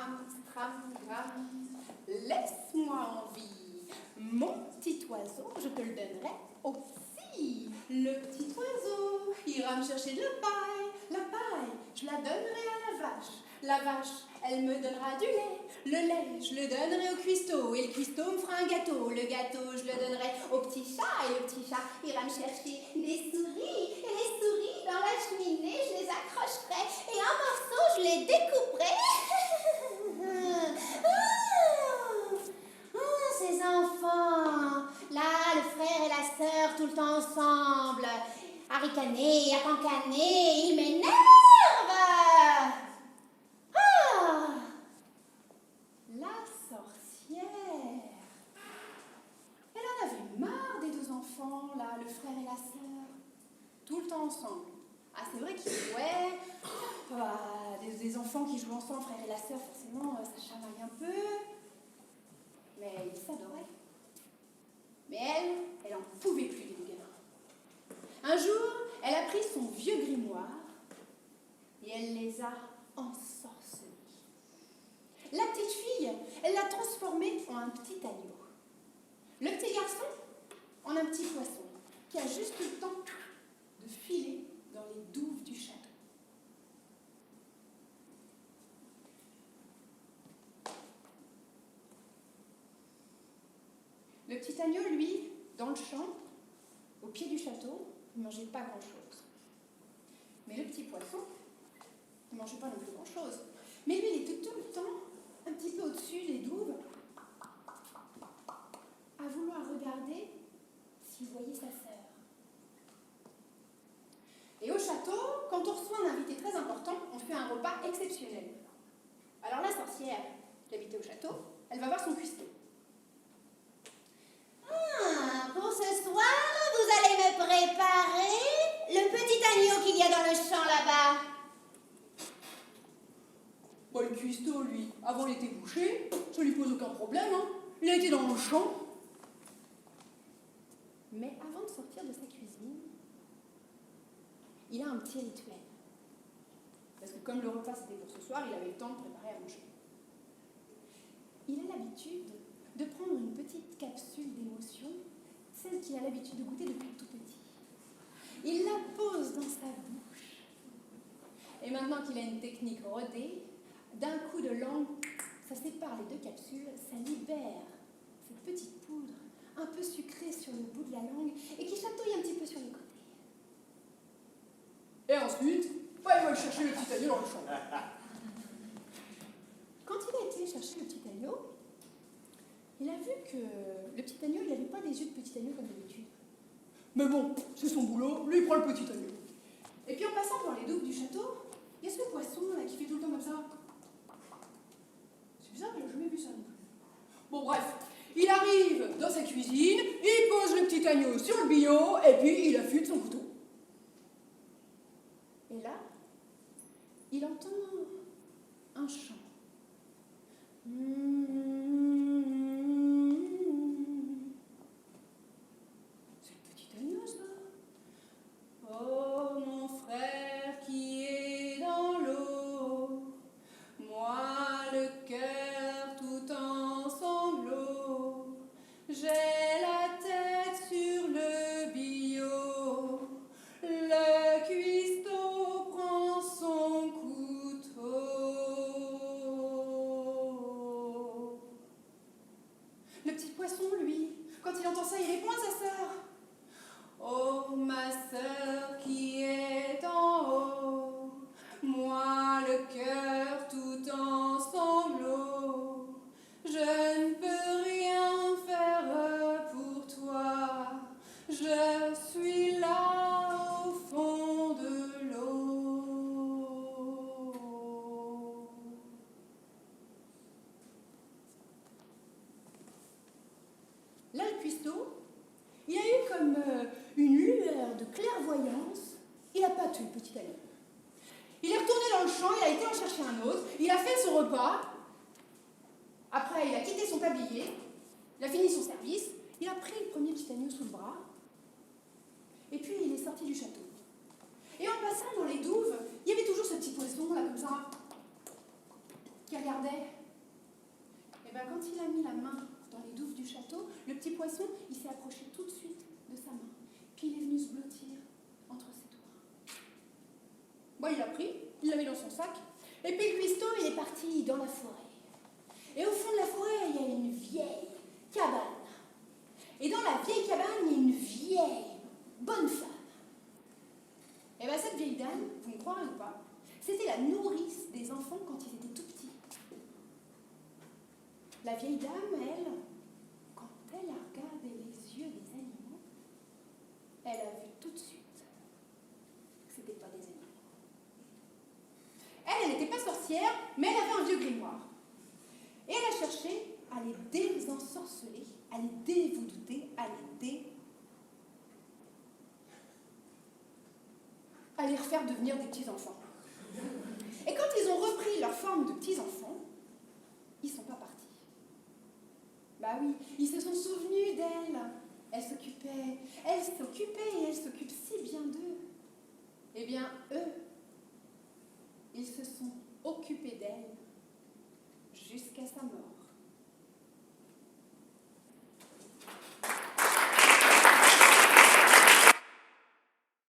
Stram, stram, gram, laisse-moi en vie. Mon petit oiseau, je te le donnerai aussi. Le petit oiseau ira me chercher de la paille. La paille, je la donnerai à la vache. La vache, elle me donnera du lait. Le lait, je le donnerai au cuistot. Et le cuistot me fera un gâteau. Le gâteau, je le donnerai au petit chat. Et le petit chat ira me chercher des souris. Et les souris, dans la cheminée, je les accrocherai. Et en morceaux, je les découperai. Ces enfants, là, le frère et la sœur, tout le temps ensemble. À ricaner, à cancaner, ils m'énervent. La sorcière. Elle en avait marre des deux enfants, là, le frère et la sœur. Tout le temps ensemble. Ah, c'est vrai qu'ils jouaient. Des enfants qui jouent ensemble, frère et la sœur, forcément, ça chamaille un peu. Mais ils s'adoraient. Mais elle en pouvait plus des gamins. Un jour, elle a pris son vieux grimoire et elle les a ensorcelés. La petite fille, elle l'a transformé en un petit agneau. Le petit garçon, en un petit poisson qui a juste le temps de filer dans les douves du château. Le petit agneau, lui, dans le champ, au pied du château, il ne mangeait pas grand-chose. Mais le petit poisson, il ne mangeait pas non plus grand-chose. Mais lui, il était tout le temps un petit peu au-dessus des douves, à vouloir regarder s'il voyait sa sœur. Et au château, quand on reçoit un invité très important, on fait un repas exceptionnel. Alors la sorcière qui habitait au château, elle va voir son cuistot. Pour ce soir, vous allez me préparer le petit agneau qu'il y a dans le champ là-bas. Bon, le cuistot, lui, avant il était bouché, ça lui pose aucun problème, hein. Il a été dans le champ. Mais avant de sortir de sa cuisine, il a un petit rituel. Parce que comme le repas c'était pour ce soir, il avait le temps de préparer à manger. Il a l'habitude de prendre une petite capsule d'émotion, celle qu'il a l'habitude de goûter depuis tout petit. Il la pose dans sa bouche. Et maintenant qu'il a une technique rodée, d'un coup de langue, ça sépare les deux capsules, ça libère cette petite poudre un peu sucrée sur le bout de la langue et qui chatouille un petit peu sur les côtés. Et ensuite, il va aller chercher le petit agneau dans le champ. Quand il a été chercher le petit agneau, il a vu que le petit agneau, il n'avait pas des yeux de petit agneau comme d'habitude. Mais bon, c'est son boulot, lui il prend le petit agneau. Et puis en passant dans les douves du château, il y a ce poisson là qui fait tout le temps comme ça. C'est bizarre, il n'a jamais vu ça non plus. Bon bref, il arrive dans sa cuisine, il pose le petit agneau sur le billot, et puis il affûte son couteau. Et là, il entend un chant. C'est le petit agneau, ça. Oh, mon frère qui est dans l'eau, moi le cœur tout en sanglots, j'ai la tête sur le billot, le cuistot prend son couteau. Le petit poisson, lui, quand il entend ça, il répond à sa sœur. Oh, ma sœur qui est en haut, moi le cœur tout en sanglots, je ne peux rien faire pour toi, je suis là au fond de l'eau. Là, le cuistot, il a eu comme une lueur de clairvoyance. Il n'a pas tué le petit agneau. Il est retourné dans le champ, il a été en chercher un autre, il a fait son repas. Après, il a quitté son tablier, il a fini son service, il a pris le premier petit agneau sous le bras, et puis il est sorti du château. Et en passant dans les douves, il y avait toujours ce petit poisson là comme ça, qui regardait. il a mis la main dans les douves du château, le petit poisson, il s'est approché tout de suite de sa main. Puis il est venu se blottir entre ses doigts. Bon, il l'a pris, il l'a mis dans son sac, et puis le cuistot, il est parti dans la forêt. Et au fond de la forêt, il y a une vieille cabane. Et dans la vieille cabane, il y a une vieille, bonne femme. Et bien cette vieille dame, vous me croirez ou pas, c'était la nourrice des enfants quand ils étaient tout petits. La vieille dame, elle, quand elle a regardé les yeux des animaux, elle a vu tout de suite que ce n'était pas des animaux. Elle n'était pas sorcière, mais elle avait un vieux grimoire. Et elle a cherché à les désensorceler, à les dévoûter, à les refaire devenir des petits-enfants. Et quand ils ont repris leur forme de petits-enfants, ils ne sont pas partis. Bah oui, ils se sont souvenus d'elle. Elle s'occupait et elle s'occupe si bien d'eux. Eh bien, eux, ils se sont occupés d'elle jusqu'à sa mort.